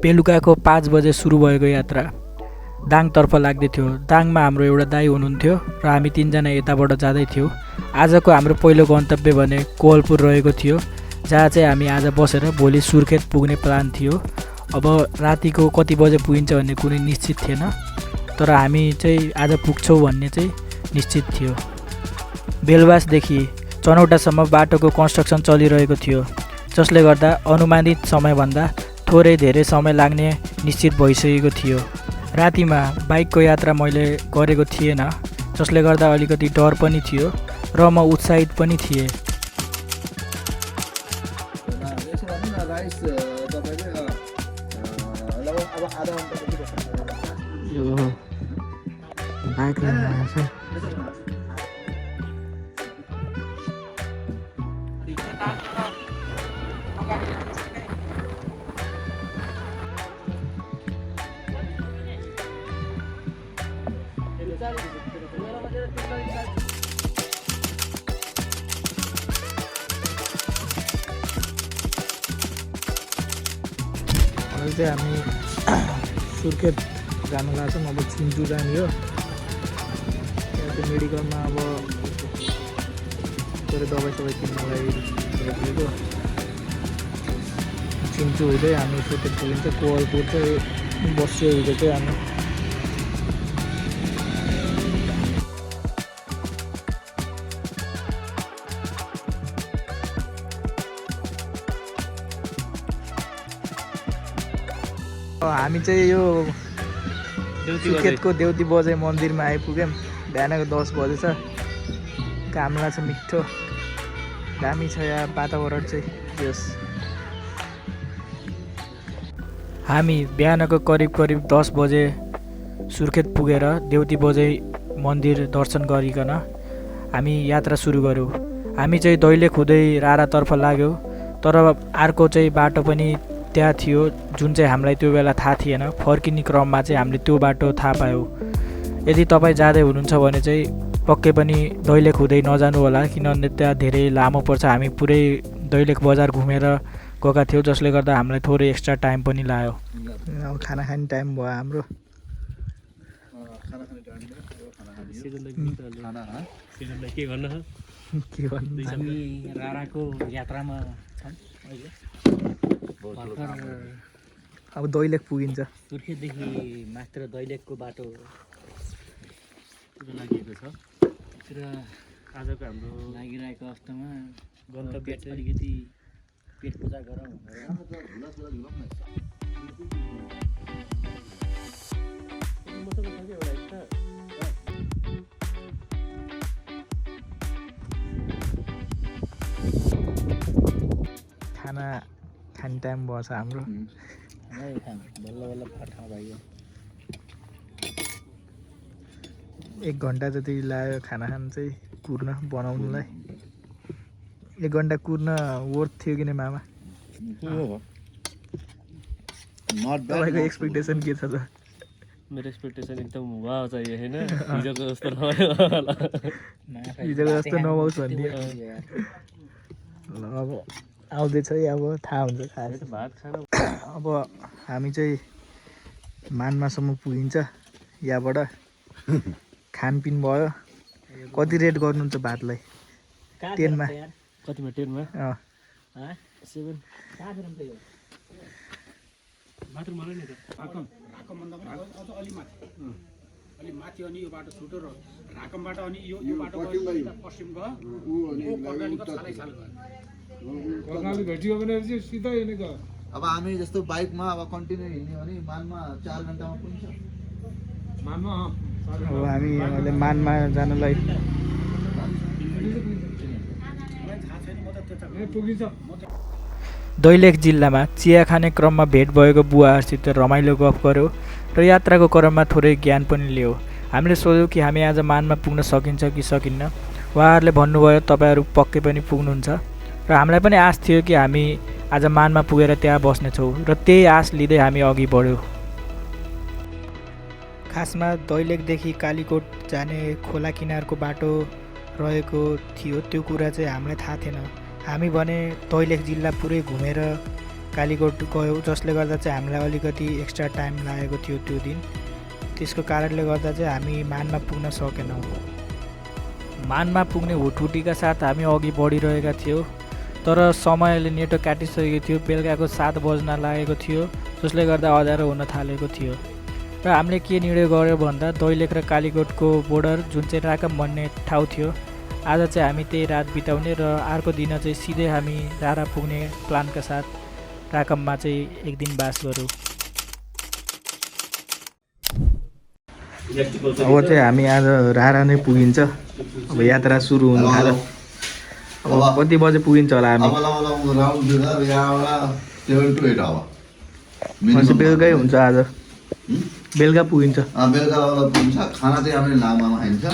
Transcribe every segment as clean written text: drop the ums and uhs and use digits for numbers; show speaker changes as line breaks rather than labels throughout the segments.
बेलुकाको 5 बजे सुरु भएको यात्रा दाङतर्फ लाग्दै थियो। दाङमा हाम्रो एउटा दाइ हुनुहुन्थ्यो र हामी 3 जना यताबाट जाँदै थियौँ। आजको हाम्रो पहिलो गन्तव्य भने कोवलपुर रहेको थियो, जहाँ चाहिँ हामी आज बसेर भोलि सुर्खेत पुग्ने प्लान थियो। अब रातिको कति बजे पुगिन्छ भन्ने कुनै निश्चित थिएन, तर हामी चाहिँ आज पुग्छौँ भन्ने चाहिँ निश्चित थियो। बेलबासदेखि चनौटासम्म बाटोको कन्स्ट्रक्सन चलिरहेको थियो, जसले गर्दा अनुमानित समयभन्दा थोरै धेरै समय लाग्ने निश्चित भइसकेको थियो। रातिमा बाइकको यात्रा मैले गरेको थिएन, जसले गर्दा अलिकति डर पनि थियो र म उत्साहित पनि थिएँ। अहिले चाहिँ हामी सुर्खेत जानु लाग्छौँ। अब चिन्चु जाने हो। त्यहाँ चाहिँ मेडिकलमा अब दबाई सबाई किन्नलाई भेटिएको। चिन्चु हुँदै हामी सुर्खेत पुगिन्छ। कोवलपुर चाहिँ बस्यो हिजो चाहिँ हामी। हामी चाहिँ यो सुर्खेतको देउती बजाइ मन्दिरमा आइपुग्यौँ। बिहानको 10 बजेछ। घाम लाग्छ, मिठो दामी छ यहाँ वातावरण चाहिँ। यस हामी बिहानको करिब 10 बजे सुर्खेत पुगेर देउती बजाइ मन्दिर दर्शन गरिकन हामी यात्रा सुरु गऱ्यौँ। हामी चाहिँ दैलेख हुँदै रारातर्फ लाग्यौँ, तर अर्को चाहिँ बाटो पनि त्यहाँ थियो जुन चाहिँ हामीलाई त्यो बेला थाहा थिएन। फर्किने क्रममा चाहिँ हामीले त्यो बाटो थाहा पायौँ। यदि तपाईँ जाँदै हुनुहुन्छ भने चाहिँ पक्कै पनि दैलेख हुँदै नजानु होला, किनभने त्यहाँ धेरै लामो पर्छ। हामी पुरै दैलेख बजार घुमेर गएका थियौँ, जसले गर्दा हामीलाई थोरै एक्स्ट्रा टाइम पनि लाग्यो। अब खाना खाने टाइम भयो हाम्रो।
के गर्नु हामी राराको यात्रामा
अब दैलेख पुगिन्छ।
सुर्खेतदेखि मात्र दैलेखको बाटो लागिएको छ र आजको हाम्रो लागिरहेको अवस्थामा गन्तव्य अलिकति पेट पूजा गरौँ
खाना खाने टाइम भएछ हाम्रो।
बल्ल बल्ल ठाउँ भयो।
1 घन्टा जति लाग्यो खाना खानु चाहिँ, कुर्न बनाउनुलाई। 1 घन्टा कुर्न वर्थ थियो कि नै मामा? तपाईँको एक्सपेक्टेसन के छ त?
मेरो एक्सपेक्टेसन एकदम वाव चाहियो होइन, हिजोको जस्तो नभयो होला।
हिजोको जस्तो नहोस् भन्ने। ल अब आउँदैछ है, अब थाहा हुन्छ खाएर।
भात खानु
अब हामी चाहिँ मानमासम्म पुगिन्छ यहाँबाट। खानपिन भयो। कति रेट गर्नुहुन्छ भातलाई? 10 मा?
कतिमा? 10 मा? 7 बाथरुम मलाई नि त
अलि माथि अनि यो बाटो छुटो र राकमबाट अनि यो बाटो पश्चिम गयो, कर्णालीको छालै छाल गयो।
कर्णाली भेटियो भने चाहिँ सिधै हिँडेको।
अब हामी जस्तो बाइकमा अब कन्टिन्यू हिँड्यो भने मानमा 4 घन्टामा पुग्छ।
मानमा
अब हामी अहिले मानमा जानलाई
पुगिन्छ।
दैलेख जिल्लामा चिया खाने क्रममा भेट भएको बुवाहरूसित रमाइलो गफ गऱ्यौँ र यात्राको क्रममा थोरै ज्ञान पनि लियो। हामीले सोध्यौँ कि हामी आज मानमा पुग्न सकिन्छ कि सकिन्न। उहाँहरूले भन्नुभयो तपाईँहरू पक्कै पनि पुग्नुहुन्छ, र हामीलाई पनि आश थियो कि हामी आज मानमा पुगेर त्यहाँ बस्नेछौँ, र त्यही आश लिँदै हामी अघि बढ्यौँ। खासमा दैलेखदेखि कालीकोट जाने खोला किनारको बाटो रहेको थियो त्यो कुरा चाहिँ हामीलाई थाहा थिएन। हामी भने दैलेख जिल्ला पुरै घुमेर कालीकोट गयौँ, जसले गर्दा चाहिँ हामीलाई अलिकति एक्स्ट्रा टाइम लागेको थियो त्यो दिन। त्यसको कारणले गर्दा चाहिँ हामी मानमा पुग्न सकेनौँ। मानमा पुग्ने हुटहुटीका साथ हामी अघि बढिरहेका थियौँ, तर समयले नेटो काटिसकेको थियो। बेलुकाको 7 बज्न लागेको थियो, जसले गर्दा अँध्यारो हुन थालेको थियो र हामीले के निर्णय गर्यो भन्दा दैलेख र कालीकोटको बोर्डर जुन चाहिँ राकम भन्ने ठाउँ थियो, आज चाहिँ हामी त्यही रात बिताउने र अर्को दिन चाहिँ सिधै हामी रारा पुग्ने प्लानका साथ राकममा चाहिँ एक दिन बास गरौँ। अब चाहिँ हामी आज रारा नै पुगिन्छ। अब यात्रा सुरु हुनु थाल्यो। अब कति बजे पुगिन्छ होला हामी? बेलुकै हुन्छ आज, बेलुका पुगिन्छ।
बेलुका पुगिन्छ। खाना चाहिँ हामीले लामामा खाइन्छ।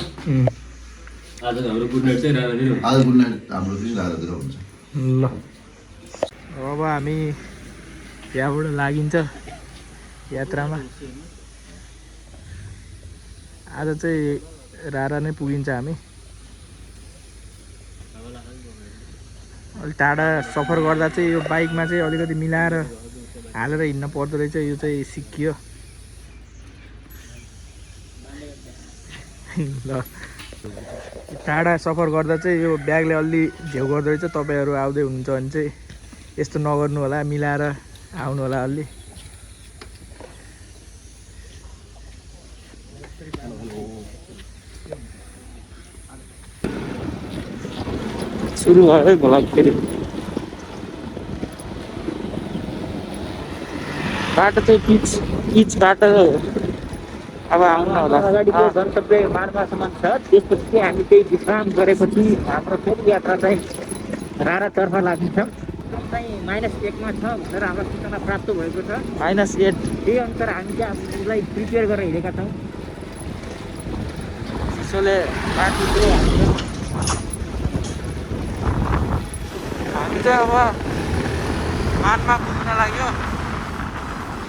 आज हाम्रो गुड नाइट चाहिँ रारातिर हुन्छ।
आज गुड नाइट हाम्रो चाहिँ रारातिर हुन्छ।
ल अब हामी यहाँबाट लागिन्छ यात्रामा। आज चाहिँ रारा नै पुगिन्छ हामी। अलिक टाढा सफर गर्दा चाहिँ यो बाइकमा चाहिँ अलिकति मिलाएर हालेर हिँड्न पर्दो रहेछ। यो चाहिँ सिकियो। ल टाढा सफर गर्दा चाहिँ यो ब्यागले अलि झेउ गर्दो रहेछ। तपाईँहरू आउँदै हुनुहुन्छ भने चाहिँ यस्तो नगर्नु होला, मिलाएर आउनु होला अलि। सुरु भयो होला फेरि। बाटो चाहिँ पिच बाटो अब आउनु होला।
अगाडिको गन्तव्य मार्मासम्म छ। त्यसपछि चाहिँ हामी त्यही विश्राम गरेपछि हाम्रो फेरि यात्रा चाहिँ रारातर्फ लाग्नेछ। चाहिँ -1 मा छ भनेर हाम्रो सूचना प्राप्त भएको छ।
-8
त्यही अनुसार हामी चाहिँ आफूलाई प्रिपेयर गरेर हिँडेका छौँ।
चिसोले
बाटो
हामी चाहिँ अब मानमा पुग्न लाग्यो।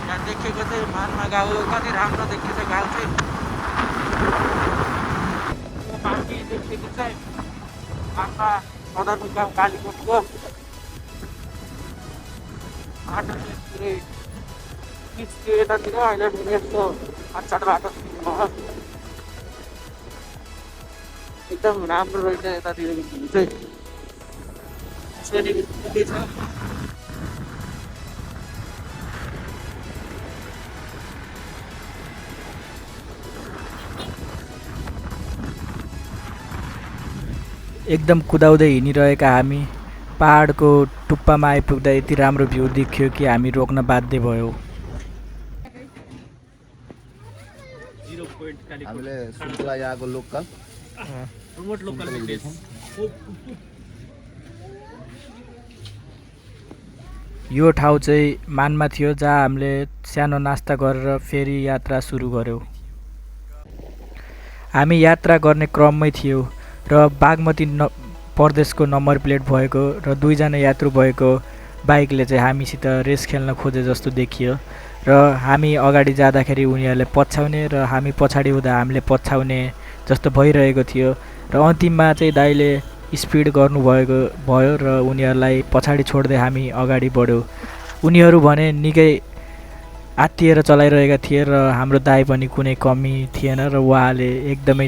यहाँ देखेको चाहिँ मानमा गाउँ कति राम्रो देखिन्छ। गाउँ चाहिँ माथि देखेको चाहिँ मानमा सदरमुकाम कालीकोटको बाटो चाहिँ पुरै पिच थियो यतातिर। अहिले फेरि यस्तो अचाट बाटो भयो। एकदम राम्रो रहेछ यतातिरको भ्यू चाहिँ। एकदम कुदाउँदै हिँडिरहेका हामी पहाडको टुप्पामा आइपुग्दा यति राम्रो भ्यू देखियो कि हामी रोक्न बाध्य भयौँ।
हामीले सुन्तला यहाँको लोकल
यो ठाउँ चाहिँ मानमा थियो, जहाँ हामीले सानो नास्ता गरेर फेरि यात्रा सुरु गऱ्यौँ। हामी यात्रा गर्ने क्रममै थियौँ र बागमती प्रदेशको नम्बर प्लेट भएको र 2 जना यात्रु भएको बाइकले चाहिँ हामीसित रेस खेल्न खोजे जस्तो देखियो। र हामी अगाडि जाँदाखेरि उनीहरूले पछ्याउने र हामी पछाडि हुँदा हामीले पछ्याउने जस्तो भइरहेको थियो। र अन्तिममा चाहिँ दाइले स्पिड भयो र उनीहरूलाई पछाडि छोड्दै हामी अगाडि बढ्यौँ। उनीहरू भने निकै आत्तिएर चलाइरहेका थिए र हाम्रो दाइ पनि कुनै कमी थिएन र उहाँले एकदमै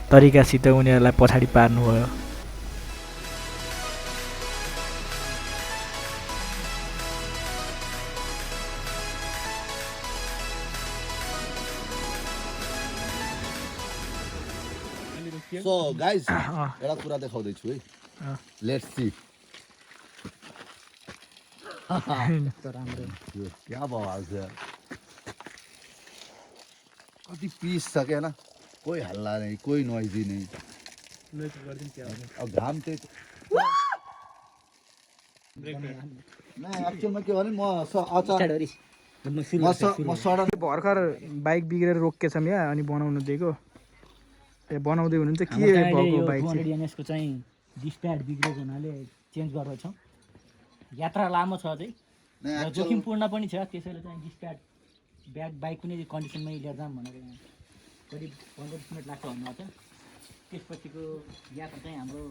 तरिकासित उनीहरूलाई पछाडि पार्नुभयो।
सो गाइज एउटा कुरा देखाउँदैछु है। लेट्स सी क्या बवाल छ। कति पिस छ क्या ना, कोही हल्ला नहीं, कोही नोइजी नहीं। अब घाम चाहिँ एक्चुअलमा के भने म सडक
भर्खर बाइक बिग्रेर रोकेछौँ यहाँ अनि बनाउनु दिएको। बनाउँदै हुनुहुन्छ के भएको बाइक
एनएसको चाहिँ डिस्प्याड बिग्रेको हुनाले चेन्ज गर्दैछौँ। यात्रा लामो छ अझै र जोखिमपूर्ण पनि छ, त्यसैले चाहिँ डिस्प्याड बाइक कुनै कन्डिसनमै लिएर जाऊँ भनेर करिब 15-20 मिनट लाग्छ भन्नुभएको छ। त्यसपछिको यात्रा चाहिँ हाम्रो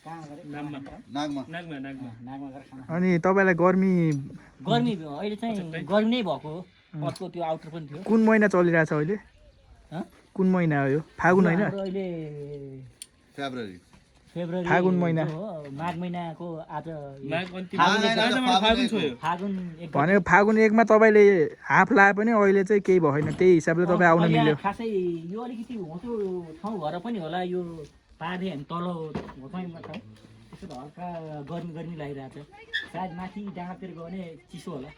कहाँ गरे
नागमा
नागमा गएर खाना
अनि तपाईँलाई गर्मी
गर्मी अहिले चाहिँ गर्मी नै भएको हो। अर्को त्यो आउटर पनि थियो।
कुन महिना चलिरहेछ अहिले? कुन महिना हो यो? फागुन होइन?
हाम्रो अहिले
फेब्रुअरी
फागुन महिना
हो। माघ महिनाको आज फागुन एक
भनेको फागुन 1 मा तपाईँले हाफ लाए पनि अहिले चाहिँ केही भएन, त्यही हिसाबले तपाईँ आउन मिल्यो।
खासै यो अलिकति होचो ठाउँ भएर पनि होला, यो पाहाडे हामी तल होचैमा छ, त्यसो हल्का गर्मी लागिरहेछ। सायद माथि डाँडातिर गयो भने चिसो होला।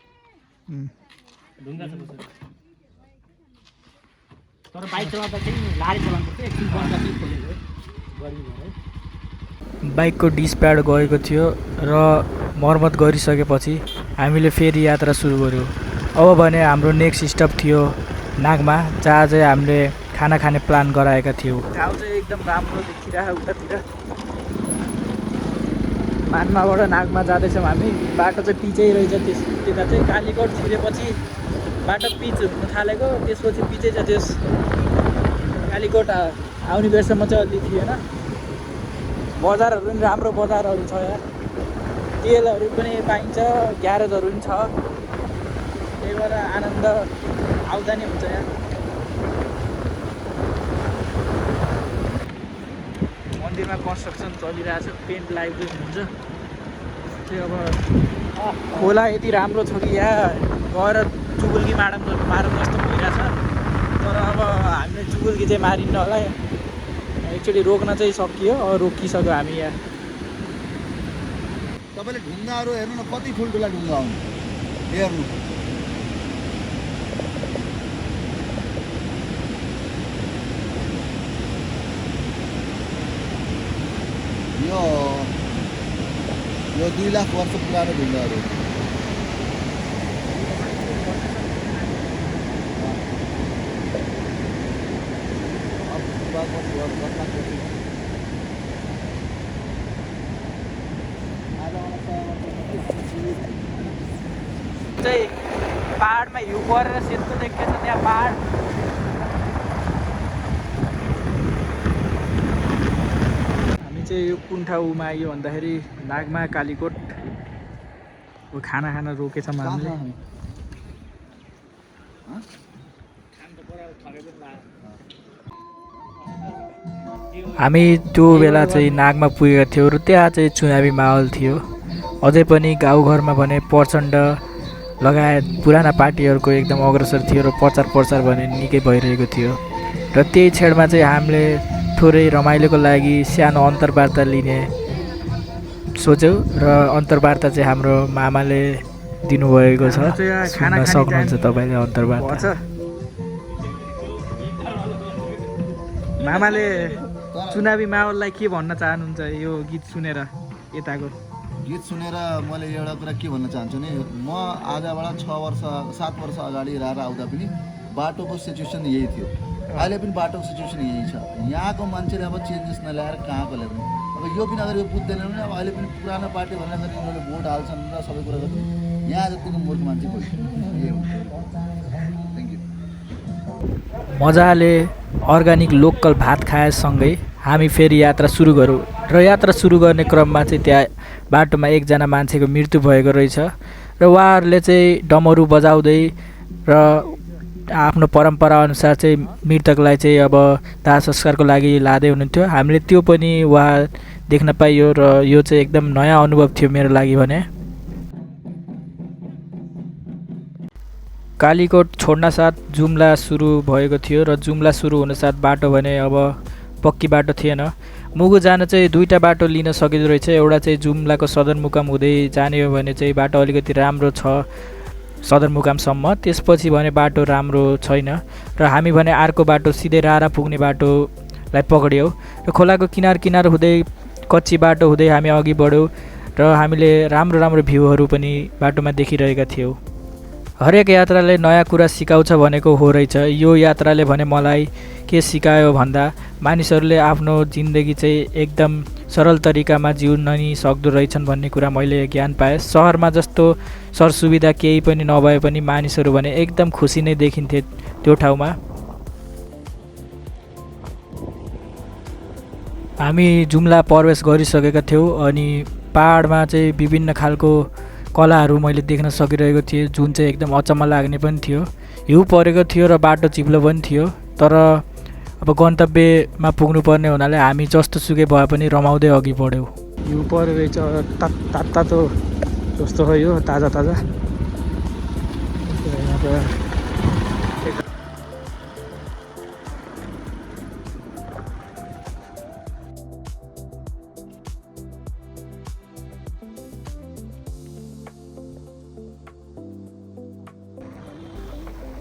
ढुङ्गा छ तर बाइक चलाउँदा चाहिँ लारी चलाउनुपर्छ। एकछिन बन्द चाहिँ खोलेको गर्मी भएर
बाइकको डिस्प्याड गएको थियो र मर्मत गरिसकेपछि हामीले फेरि यात्रा सुरु गर्यो। अब भने हाम्रो नेक्स्ट स्टप थियो नागमा, जहाँ चाहिँ हामीले खाना खाने प्लान गराएका थियौँ। ठाउँ चाहिँ एकदम राम्रो देखिरहेको उतातिर। मानमाबाट नागमा जाँदैछौँ हामी। बाटो चाहिँ पिचै रहेछ। त्यता चाहिँ कालीकोट छिरेपछि बाटो पिच हुन थालेको, त्यसपछि पिचै छ। त्यस कालीकोट आउने बेरसम्म चाहिँ अलि थिएन। बजारहरू पनि राम्रो बजारहरू छ यहाँ, तेलहरू पनि पाइन्छ, ग्यारेजहरू पनि छ। त्यही भएर आनन्द आउँदा नि हुन्छ यहाँ। मन्दिरमा कन्स्ट्रक्सन चलिरहेछ, पेन्ट लागेको हुन्छ। त्यही अब खोला यति राम्रो छ कि यहाँ गएर चुबुल्की मारौँ जस्तो भइरहेछ। तर अब हामीले चुबुल्की चाहिँ मारिन्न होला। एक्चुअली रोक्न चाहिँ सकियो, अब रोकिसक्यो हामी यहाँ।
तपाईँले ढुङ्गाहरू हेर्नु न, कति ठुल्ठुला ढुङ्गा आउनु हेर्नु। यो 2 लाख वर्ष पुरानो ढुङ्गाहरू।
चाहिँ पाहाडमा हिउँ परेर सेतो देखिन्छ त्यहाँ पाहाड। हामी चाहिँ यो कुन ठाउँमा आयो भन्दाखेरि नागमा कालीकोट खाना खान रोकेछौँ हामीले। हामी त्यो बेला चाहिँ नागमा पुगेका थियौँ र त्यहाँ चाहिँ चुनावी माहौल थियो। अझै पनि गाउँघरमा भने प्रचण्ड लगायत पुराना पार्टीहरूको एकदम अग्रसर थियो र प्रचार भने निकै भइरहेको थियो। र त्यही छेडमा चाहिँ हामीले थोरै रमाइलोको लागि सानो अन्तर्वार्ता लिने सोच्यौँ र अन्तर्वार्ता चाहिँ हाम्रो मामाले दिनुभएको छ। सुन्न सक्नुहुन्छ तपाईँले अन्तर्वार्ता। मामाले चुनावी माहौललाई के भन्न चाहनुहुन्छ यो गीत सुनेर? यताको
गीत सुनेर मैले एउटा कुरा के भन्न चाहन्छु नि, म आजबाट 7 वर्ष अगाडि आउँदा पनि बाटोको सिचुएसन यही थियो। अहिले पनि बाटोको सिचुएसन यही छ। यहाँको मान्छेले अब चेन्जेस नल्याएर कहाँको ल्याउने? अब यो पनि अगर यो बुझ्दैन भने अब अहिले पनि पुरानो पार्टी भनेर यिनीहरूले भोट हाल्छन् र सबै कुरा गर्छन्। यहाँ जतिको मूर्ख मान्छे कोही यही हो। Thank you.
मजाले अर्ग्यानिक लोकल भात खाएसँगै हामी फेरि यात्रा सुरु गऱ्यौँ। र यात्रा सुरु गर्ने क्रममा चाहिँ त्यहाँ बाटोमा एकजना मान्छेको मृत्यु भएको रहेछ र उहाँहरूले चाहिँ डमरू बजाउँदै र आफ्नो परम्पराअनुसार चाहिँ मृतकलाई चाहिँ अब दाह संस्कारको लागि लाँदै हुनुहुन्थ्यो। हामीले त्यो पनि उहाँ देख्न पाइयो र यो चाहिँ एकदम नयाँ अनुभव थियो मेरो लागि भने। कालीकोट छोड्न साथ जुम्ला सुरु भएको थियो र जुम्ला सुरु हुनसाथ बाटो भने अब पक्की बाटो थिएन। मुगु जान चाहिँ 2टा बाटो लिन सकिँदो रहेछ। एउटा चाहिँ जुम्लाको सदरमुकाम हुँदै जाने हो भने चाहिँ बाटो अलिकति राम्रो छ सदरमुकामसम्म, त्यसपछि भने बाटो राम्रो छैन र हामी भने अर्को बाटो सिधै रारा पुग्ने बाटोलाई पक्रियौँ र खोलाको किनार हुँदै कच्ची बाटो हुँदै हामी अघि बढ्यौँ र हामीले राम्रो भ्यूहरू पनि बाटोमा देखिरहेका थियौँ। हरेक यात्राले नयाँ कुरा सिकाउँछ भनेको हो रहेछ। यो यात्राले भने मलाई के सिकायो भन्दा मानिसहरूले आफ्नो जिन्दगी चाहिँ एकदम सरल तरिकामा जिउन नि सक्दो रहेछन् भन्ने कुरा मैले ज्ञान पाएँ। सहरमा जस्तो सरसुविधा केही पनि नभए पनि मानिसहरू भने एकदम खुसी नै देखिन्थे त्यो ठाउँमा। हामी जुम्ला प्रवेश गरिसकेका थियौँ अनि पहाडमा चाहिँ विभिन्न खालको कलाहरू मैले देख्न सकिरहेको थिएँ जुन चाहिँ एकदम अचम्म लाग्ने पनि थियो। हिउँ परेको थियो र बाटो चिप्लो पनि थियो, तर अब गन्तव्यमा पुग्नुपर्ने हुनाले हामी जस्तो सुकै भए पनि रमाउँदै अघि बढ्यौँ। हिउँ परेको रहेछ, तातो जस्तो हो यो, ताजा ताजा।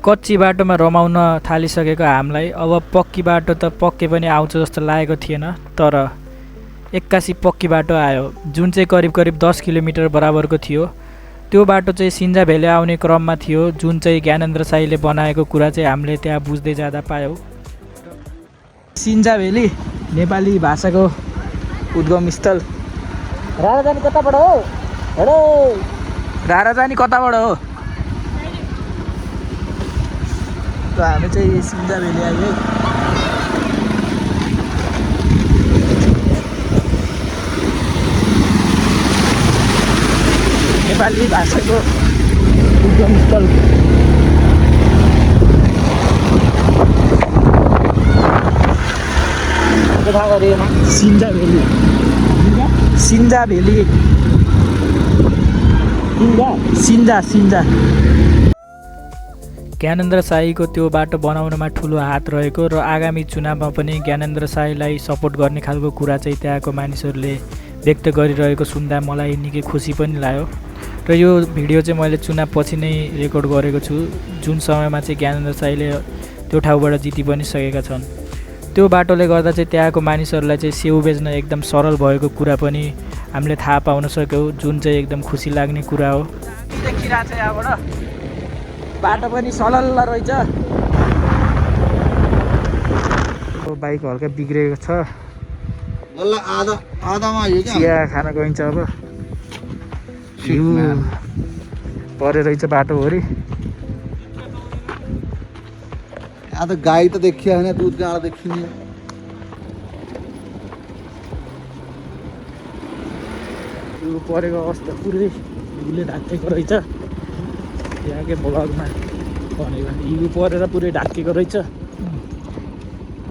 कच्ची बाटोमा रमाउन थालिसकेको हामीलाई अब पक्की बाटो त पक्कै पनि आउँछ जस्तो लागेको थिएन, तर एक्कासी पक्की बाटो आयो जुन चाहिँ करिब 10 किलोमिटर बराबरको थियो। त्यो बाटो चाहिँ सिन्जा भेली आउने क्रममा थियो, जुन चाहिँ ज्ञानेन्द्र साईले बनाएको कुरा चाहिँ हामीले त्यहाँ बुझ्दै जाँदा पायौँ। सिन्जा भेली नेपाली भाषाको उद्गम स्थल।
राराजानी कताबाट हो? हेलो
राराजानी कताबाट हो? र हामी चाहिँ सिन्जा भेली आयो। नेपाली भाषाको उद्गम स्थल। सिन्जा भेली। सिन्जा भेली। सिन्जा। ज्ञानेन्द्र साईको त्यो बाटो बनाउनमा ठुलो हात रहेको र आगामी चुनावमा पनि ज्ञानेन्द्र साईलाई सपोर्ट गर्ने खालको कुरा चाहिँ त्यहाँको मानिसहरूले व्यक्त गरिरहेको सुन्दा मलाई निकै खुसी पनि लाग्यो। र यो भिडियो चाहिँ मैले चुनाव पछि नै रेकर्ड गरेको छु, जुन समयमा चाहिँ ज्ञानेन्द्र साईले त्यो ठाउँबाट जिति पनि सकेका छन्। त्यो बाटोले गर्दा चाहिँ त्यहाँको मानिसहरूलाई चाहिँ सेउ बेच्न एकदम सरल भएको कुरा पनि हामीले थाहा पाउन सक्यौँ, जुन चाहिँ एकदम खुसी लाग्ने कुरा हो। देखिरहेको छ यहाँबाट बाटो पनि सलल्ल रहेछ। बाइक हल्का बिग्रेको छ, चिया खान गइन्छ। अब हिउँ परे रहेछ बाटोभरि।
यहाँ त गाई त देखिया होइन, दुध गाडा देखिने।
हिउँ परेको अवस्था पुरै हिउँले ढाकेको रहेछ। यहाँकै भ्लगमा भन्यो भने हिउँ परेर पुरै ढाकेको रहेछ।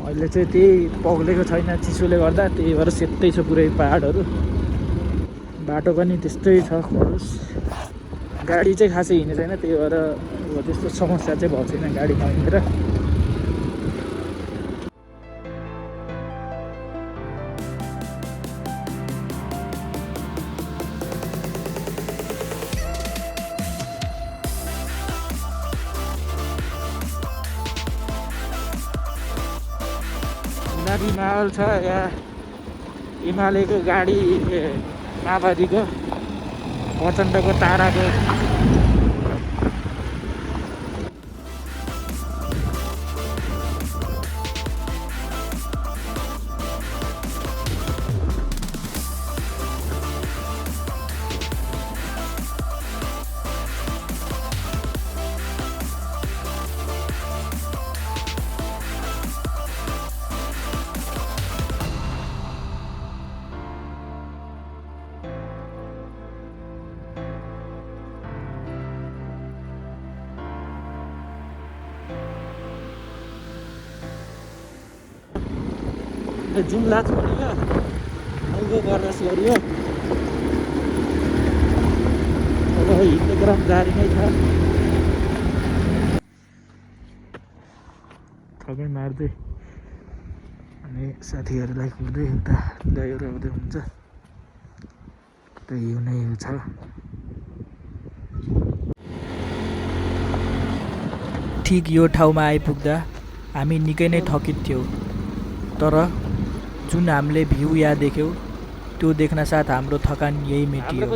अहिले चाहिँ त्यही पग्लेको छैन चिसोले गर्दा, त्यही भएर सेतै छ पुरै पहाडहरू। बाटो पनि त्यस्तै छ खडुस, गाडी चाहिँ खासै हिँडेको छैन, त्यही भएर त्यस्तो समस्या चाहिँ भएको छैन गाडीमा हिँडेर। हिमाल छ यहाँ, हिमालयको गाडी माओवादीको प्रचण्डको ताराको। जुम्ला छोडियो, आउँदो बर्दास गरियो। अब हिँड्ने क्रम जारी नै छ। थकै मार्दै अनि साथीहरूलाई कुर्दै उता ड्राइभर आउँदै हुन्छ। हिउँ नै हिउँ छ। ठिक यो ठाउँमा आइपुग्दा हामी निकै नै थकित थियौँ, तर जुन हामीले भ्यू यहाँ देख्यौँ त्यो देख्न साथ हाम्रो थकान यही मेटियो।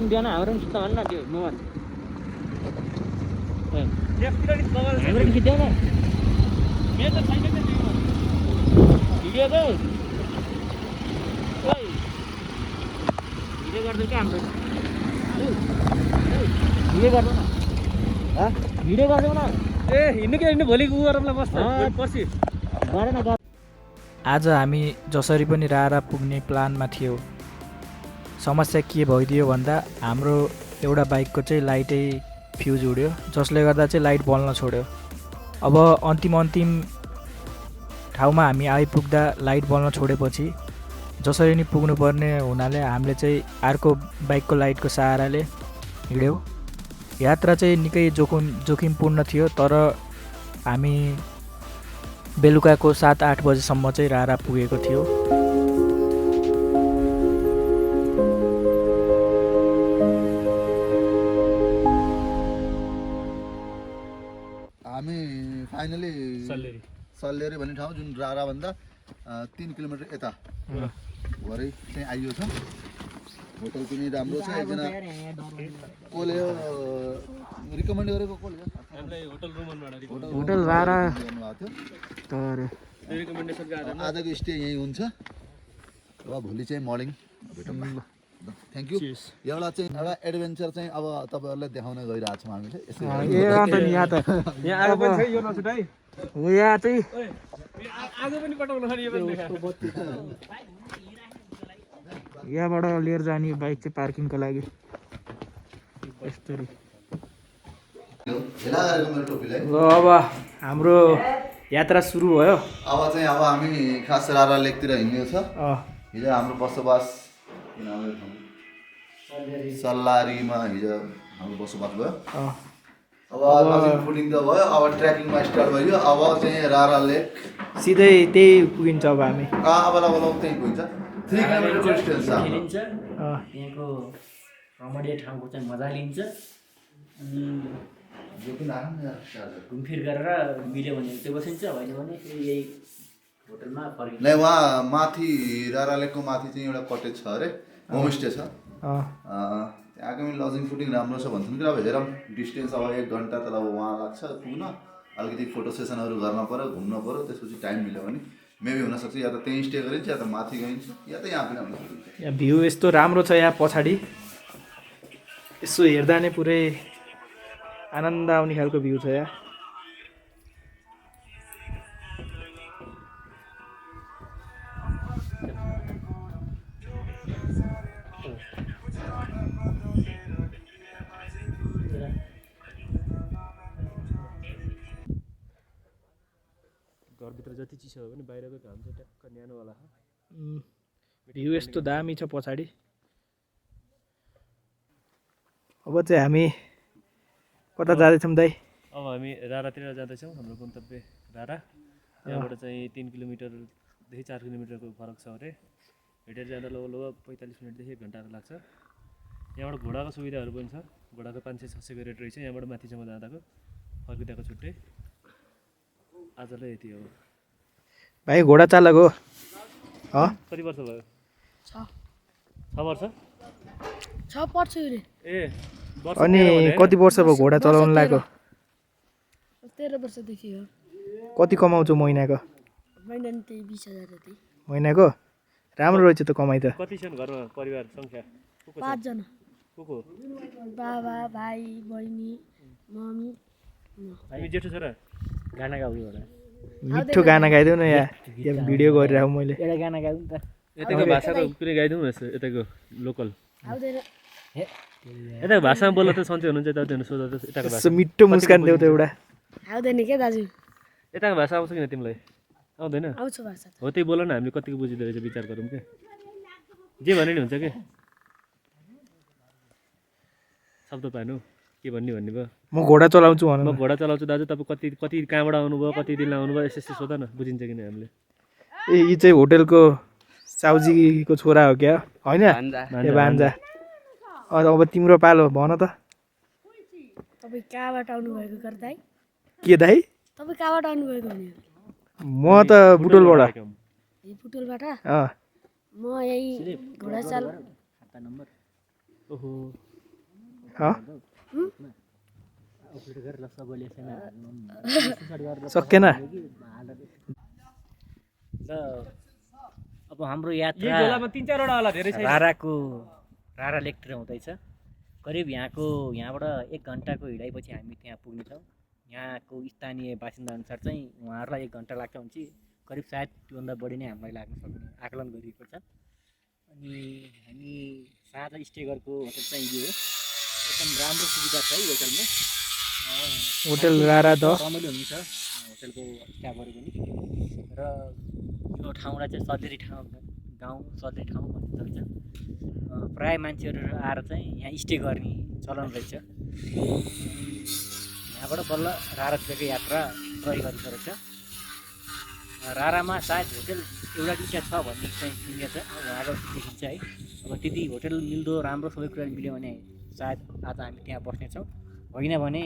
आज हामी जसरी पनि रारा पुग्ने प्लानमा थियो। समस्या के भइदियो भन्दा हाम्रो एउटा बाइकको चाहिँ लाइटै फ्युज उड्यो, जसले गर्दा चाहिँ लाइट बल्न छोड्यो। अब अन्तिम ठाउँमा हामी आइपुग्दा लाइट बल्न छोडेपछि जसरी नि पुग्नुपर्ने हुनाले हामीले चाहिँ अर्को बाइकको लाइटको सहाराले हिँड्यौँ। यात्रा चाहिँ निकै जोखिमपूर्ण थियो, तर हामी बेलुकाको 7-8 बजेसम्म चाहिँ रारा पुगेको थियो।
हामी फाइनली सल्लेरी भन्ने ठाउँ जुन राराभन्दा 3 किलोमिटर यता भरे चाहिँ आइयो छ। होटल पनि राम्रो छ। एकजना कसले रिकमेन्ड गरेको कसले
होटल रारा
गर्नुभएको
तर
आजको स्टे यहीँ हुन्छ। अब भोलि चाहिँ मर्निङ भेटौँ न। Thank you. एउटा एडभेन्चर चाहिँ अब तपाईँहरूलाई देखाउन गइरहेको छौँ हामी
यहाँबाट लिएर जाने बाइक चाहिँ पार्किङको लागि यस्तरी। ल अब हाम्रो यात्रा सुरु भयो।
अब हामी खास रारा लेकतिर हिँड्ने छ। हिजो हाम्रो बसोबास सल्लारीमा हिजो हाम्रो बसोबास भयो। अब फुडिङ त भयो, अब ट्रेकिङमा स्टार्ट भयो। अब चाहिँ रारा लेक
सिधै त्यही पुगिन्छ अब हामी।
अब त्यहीँ पुगिन्छ। 3 किलोमिटरको डिस्टेन्स छ।
खेलिन्छ यहाँको रमणीय ठाउँको चाहिँ मजा लिन्छ। अनि घुमफिर गरेर मिल्यो भने त्यो बसिन्छ, होइन भने फेरि यही होटलमा फर्किन्छ।
नै वहाँ माथि रारा लेकको माथि चाहिँ एउटा कटेज छ अरे, होमस्टे छ। त्यहाँको पनि लजिङ फुडिङ राम्रो छ भन्छन् कि। अब हेरौँ डिस्टेन्स अब 1 घन्टा त अब वहाँ लाग्छ पुग्न। अलिकति फोटो सेसनहरू गर्न पऱ्यो, घुम्न पऱ्यो, त्यसपछि टाइम मिल्यो भने मेबी हुनसक्छ या त त्यहीँ स्टे गरिन्छ या त माथि गइन्छ या त यहाँ पनि आउनु सकिन्छ।
यहाँ भ्यू यस्तो राम्रो छ यहाँ पछाडि, यसो हेर्दा नै पुरै आनन्द आउने खालको भ्यू छ यहाँ।
घरभित्र जति चिसो हो भने बाहिरको घाम चाहिँ ट्याक्क न्यानोवाला हो।
भ्यू यस्तो दामी छ पछाडि। अब चाहिँ हामी कता जाँदैछौँ दाइ?
अब हामी रारातिर जाँदैछौँ। हाम्रो गन्तव्य रारा। त्यहाँबाट चाहिँ 3 किलोमिटरदेखि 4 किलोमिटरको फरक छ अरे। हिँडेर जाँदा लगभग 45 मिनटदेखि 1 घन्टाहरू लाग्छ। यहाँबाट घोडाको सुविधाहरू पनि छ। घोडाको 500-600 रेट रहेछ यहाँबाट माथिसम्म जाँदाको, फर्किँदाको छुट्टै। आजलाई यति हो।
भाइ घोडा चालक हो?
कति वर्ष भयो? 6 वर्ष?
6 वर्ष
ए
अनि कति वर्ष भयो घोडा चलाउनु लाग्यो?
13 वर्षदेखि हो।
कति कमाउँछु महिनाको?
महिना 20,000 जति।
महिनाको? राम्रो रहेछ त कमाइ त।
कति छन् घरमा परिवार सङ्ख्या?
5 जना।
को?
बाबा, भाइ, बहिनी, मम्मी।
हामी जेठो छोरा।
गाना गाउँ होला।
मिठो गाना गाइदेऊ न यहाँ भिडियो गरिरहेको मैले।
एउटा गाना गाउँ त।
यताको भाषाको कुनै गाइदिउँ न यसो, यताको लोकल।
आउँदैन।
यताको भाषामा बोल्न त सन्चै हुनुहुन्छ यताउति सोध्दा त यताको भाषा।
यसो मिठो मुस्कान देऊ त एउटा।
आउँदैन के दाजु?
यताको भाषा आउँछ किन तिमीलाई? आउँदैन?
आउँछ भाषा।
हो त्यही बोल न, हामीले कतिको बुझिँदो रहेछ विचार गरौँ क्या। जे भने नि हुन्छ कि। शब्द पाएनौ के भन्ने भयो।
म घोडा चलाउँछु
म
भन्नु।
घोडा चलाउँछु दाजु, तपाईँ कति कहाँबाट आउनुभयो, कति दिन आउनुभयो, यसो सोध न, बुझिन्छ किन हामीले।
ए यी चाहिँ होटेलको साउजीको छोरा हो क्या? होइन ए भान्जा। अब तिम्रो पालो भन त।
तपाईँ कहाँबाट आउनुभएको घर दाइ?
के दाइ?
तपाईँ कहाँबाट आउनुभएको भने?
म त बुटोलबाट।
ए पुटुलबाट? म यही घोडाचाल।
खाता नम्बर।
ओहो
सकेन।
अब हाम्रो यात्रा रारा लेकतिर हुँदैछ। करिब यहाँबाट 1 घन्टाको हिँडाइपछि हामी त्यहाँ पुग्नेछौँ। यहाँको स्थानीय बासिन्दा अनुसार चाहिँ उहाँहरूलाई 1 घन्टा लाग्छ हुन्छ। करिब सायद त्योभन्दा बढी नै हामीलाई लाग्न सक्ने आकलन गरिएको छ। अनि हामी साँझ स्टे गरेको होटल चाहिँ यो हो। एकदम राम्रो सुविधा छ है होटलमा।
होटल रारा द
रमाइलो हुन्छ होटलको स्टाफहरू पनि। र यो ठाउँलाई चाहिँ सल्लेरी गाउँ सल्लेरी ठाउँ भन्ने चल्छ। प्रायः मान्छेहरू आएर चाहिँ यहाँ स्टे गर्ने चलन रहेछ। यहाँबाट बल्ल रारातिरको यात्रा तय गरेको रहेछ। रारामा सायद होटल एउटा दुईवटा छ भन्ने चाहिँ सुनिएको छ उहाँको देखिन्छ है। अब त्यति होटल मिल्दो राम्रो सबै कुरा मिल्यो भने सायद आज हामी त्यहाँ बस्नेछौँ, होइन भने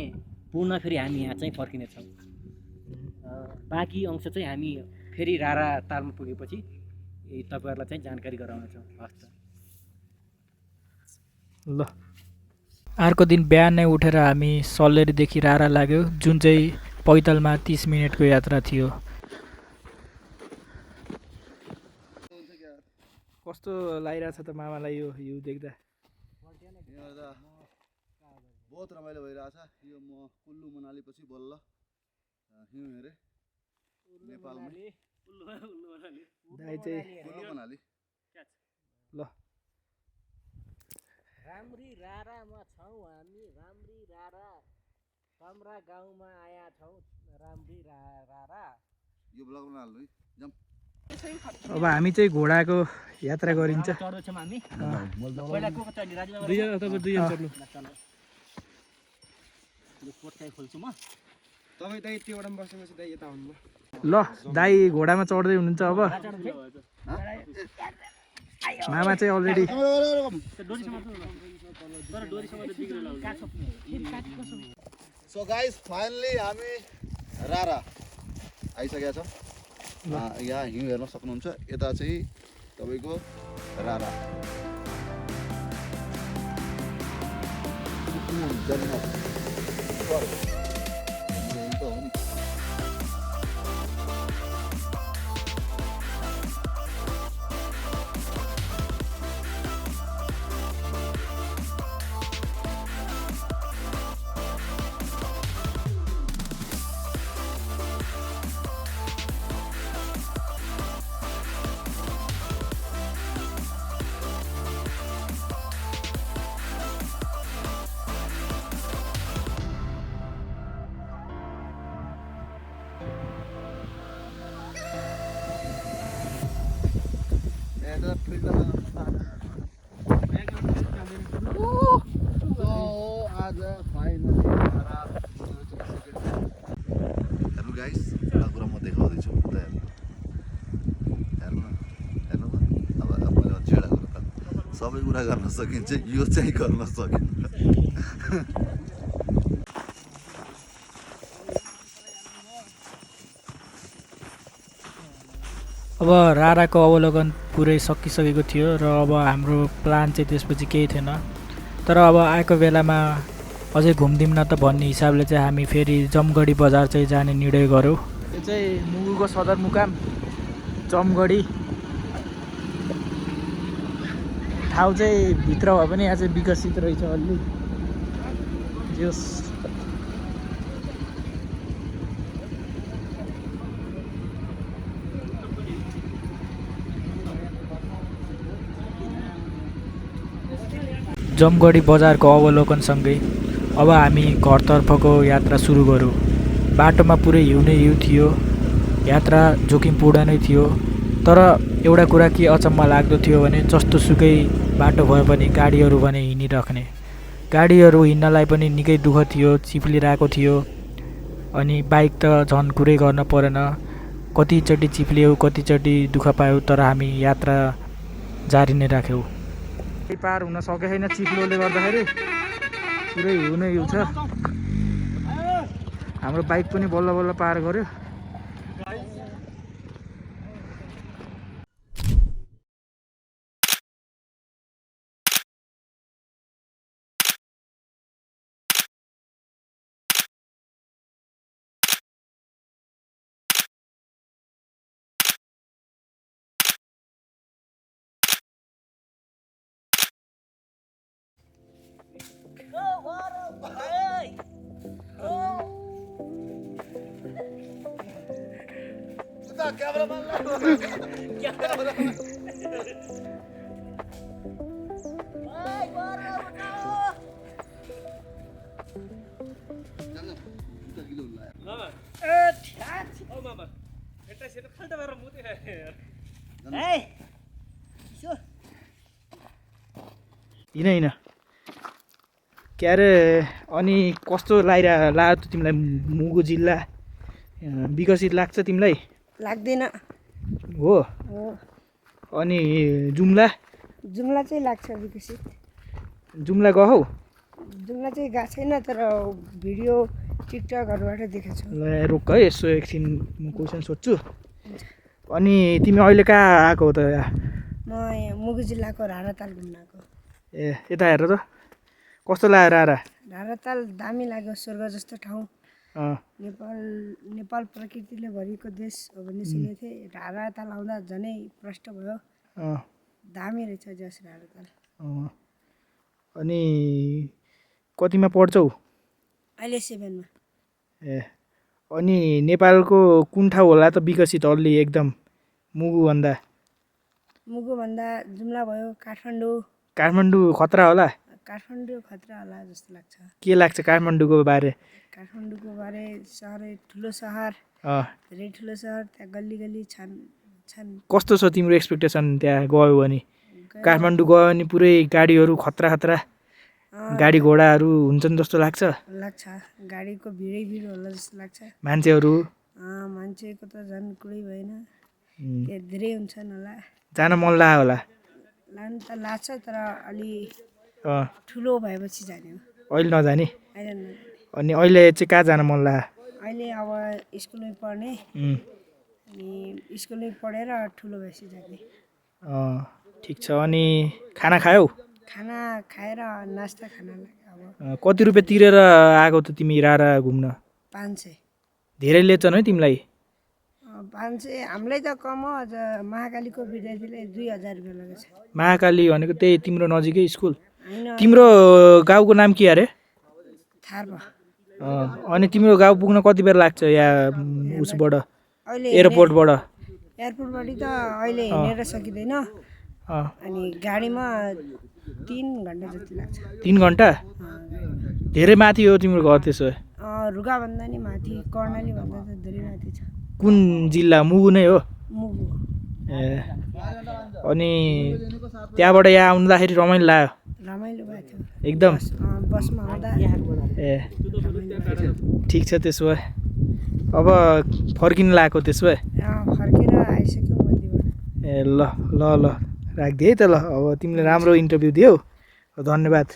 पुनः फेरि हामी यहाँ चाहिँ फर्किनेछौँ। बाँकी अंश चाहिँ हामी फेरि रारा तालमा पुगेपछि तपाईँहरूलाई चाहिँ जानकारी गराउनेछौँ। हस् त।
ल अर्को दिन बिहानै उठेर हामी सल्लेरीदेखि रारा लाग्यो, जुन चाहिँ पैदलमा 30 मिनटको यात्रा थियो। कस्तो लागिरहेछ त मामालाई यो हिउँ देख्दा?
यहाँ त बहुत रमाइलो भइरहेछ। यो म कुल्लु मनाली पछि बल्ल हिउँ हेरेँ नेपालमै।
दाइ चाहिँ
कुल्लु मनाली
ल
राम्री रारामा छौँ हामी। राम्री रारा कमरा गाउँमा आया छौँ। राम्री रारा
यो ब्लगमा हाल्नु है जाउँ।
अब हामी चाहिँ घोडाको यात्रा गरिन्छ।
चढ्दैछौँ हामी। पहिला को चढ्ने राजु बाबा?
तपाईँ दुईजना चढ्नु।
यो कोट चाहिँ खोल्छु म।
तपाईँ दाइ त्योबाट बसेपछि दाइ यता आउनु।
ल दाइ घोडामा चढ्दै हुनुहुन्छ अब। मामा चाहिँ अलरेडी
सो गाइस फाइनली हामी रारा आइसकेका छौँ। यहाँ हिउँ हेर्न सक्नुहुन्छ। यता चाहिँ तपाईँको रारा आज फाइनली हेर्नु गाइस, एउटा कुरा म देखाउँदैछु। उता हेर्नु हेर्नु अब मैले छेडा कुरा त सबै कुरा गर्न सकिन्छ, यो चाहिँ गर्न सकिन्न।
अब राराको अवलोकन पुरै सकिसकेको थियो र अब हाम्रो प्लान चाहिँ त्यसपछि केही थिएन। तर अब आएको बेलामा अझै घुम्दिउँ न त भन्ने हिसाबले चाहिँ हामी फेरि जमगढी बजार चाहिँ जाने निर्णय गऱ्यौँ। यो चाहिँ मुगुको सदरमुकाम जमगढी। ठाउँ चाहिँ भित्र भए पनि यहाँ चाहिँ विकसित रहेछ अलि। जस जमगढी बजारको अवलोकनसँगै अब हामी घरतर्फको यात्रा सुरु गऱ्यौँ। बाटोमा पुरै हिउँ नै हिउँ थियो, यात्रा जोखिमपूर्ण नै थियो। तर एउटा कुरा के अचम्म लाग्दो थियो भने जस्तो सुकै बाटो भए पनि गाडीहरू भने हिँडिराख्ने। गाडीहरू हिँड्नलाई पनि निकै दुःख थियो, चिप्लिरहेको थियो। अनि बाइक त झन् कुरै गर्न परेन, कतिचोटि चिप्लियौँ, कतिचोटि दुःख पायौँ, तर हामी यात्रा जारी नै राख्यौँ। पार हुन सकेको छैन चिप्लोले गर्दाखेरि, पुरै हिउँ नै हिउँ छ। हाम्रो बाइक पनि बल्ल बल्ल पार गर्यो। होइन के अरे अनि कस्तो लाग्यो त तिमीलाई मुगु जिल्ला विकसित लाग्छ तिमीलाई
लाग्दैन
हो
हो
अनि जुम्ला
जुम्ला चाहिँ लाग्छ विकसित
जुम्ला गहौ
जुम्ला चाहिँ गएको छैन तर भिडियो टिकटकहरूबाट देखेको छु
ल रोक है यसो एकछिन म क्वेसन सोध्छु अनि तिमी अहिले कहाँ आएको हो त
म यहाँ मुगु जिल्लाको राणाताल घुम्न आएको
ए यता हेर त कस्तो लाग्यो रारा
राणाताल दामी लाग्यो स्वर्ग जस्तो ठाउँ
अँ
नेपाल प्रकृतिले भरिएको देश हो भन्ने सुनेको थिएँ राणाताल आउँदा झनै प्रष्ट भयो
अँ
दामी रहेछ जस राणाताल
अँ अनि कतिमा पढ्छौ
अहिले 7मा
ए अनि नेपालको कुन ठाउँ होला त विकसित अलि एकदम मुगुभन्दा
मुगुभन्दा जुम्ला भयो
काठमाडौँ खतरा होला
काठमाडौँ खतरा होला जस्तो लाग्छ
के लाग्छ काठमाडौँको बारे
काठमाडौँको बारे सहरै ठुलो सहर
अँ
धेरै ठुलो सहर त्यहाँ गल्ली गल्ली छन्
कस्तो छ तिम्रो एक्सपेक्टेसन त्यहाँ गयो भने काठमाडौँ गयो भने पुरै गाडीहरू खतरा गाडी घोडाहरू हुन्छन् जस्तो लाग्छ
लाग्छ गाडीको भिड होला जस्तो लाग्छ
मान्छेहरू
मान्छेको त झन् कुरै भएन त्यहाँ धेरै हुन्छन् होला
जान मन लाग्यो होला
लानु त लाग्छ तर अलि
अँ
ठुलो भएपछि जाने हो
अहिले नजाने
अहिले नजाने।
अनि अहिले चाहिँ कहाँ जान मन लाग्यो
अहिले अब स्कुलमै पढ्ने अनि स्कुलमै पढेर ठुलो भएपछि जाने
ठिक छ अनि खाना खायौ
खाना खाएर नास्ता खाना लाग्यो अब
कति रुपियाँ तिरेर आएको त तिमी रारा घुम्न
500
धेरै लेछन् है तिमीलाई
500 हामीलाई त कम हो अझ महाकालीको विद्यार्थीले 2000 रुपियाँ लगेछ
महाकाली भनेको त्यही तिम्रो नजिकै स्कुल
होइन
तिम्रो गाउँको नाम के अरे
थाहा
अनि तिम्रो गाउँ पुग्न कति बेर लाग्छ या उसबाट
अहिले
एयरपोर्टबाट
एयरपोर्टबाट त अहिले हिँडेर सकिँदैन अनि गाडीमा 3 घन्टा जति लाग्छ
3 घन्टा धेरै माथि हो तिम्रो घर त्यसो भए
रुगाभन्दा नि माथि कर्णाली भन्दा त धेरै माथि छ
कुन जिल्ला मुगु नै हो
मुगु
ए अनि त्यहाँबाट यहाँ आउँदाखेरि रमाइलो लाग्यो
रमाइलो भएको थियो
एकदम
बसमा आउँदा
ए ठिक छ त्यसो भए अब फर्किन लागेको त्यसो भए
फर्केर आइसक्यौँ मध्येबाट
ए ल ल ल राखिदिए है त ल अब तिमीले राम्रो इन्टरभ्यू दियौ धन्यवाद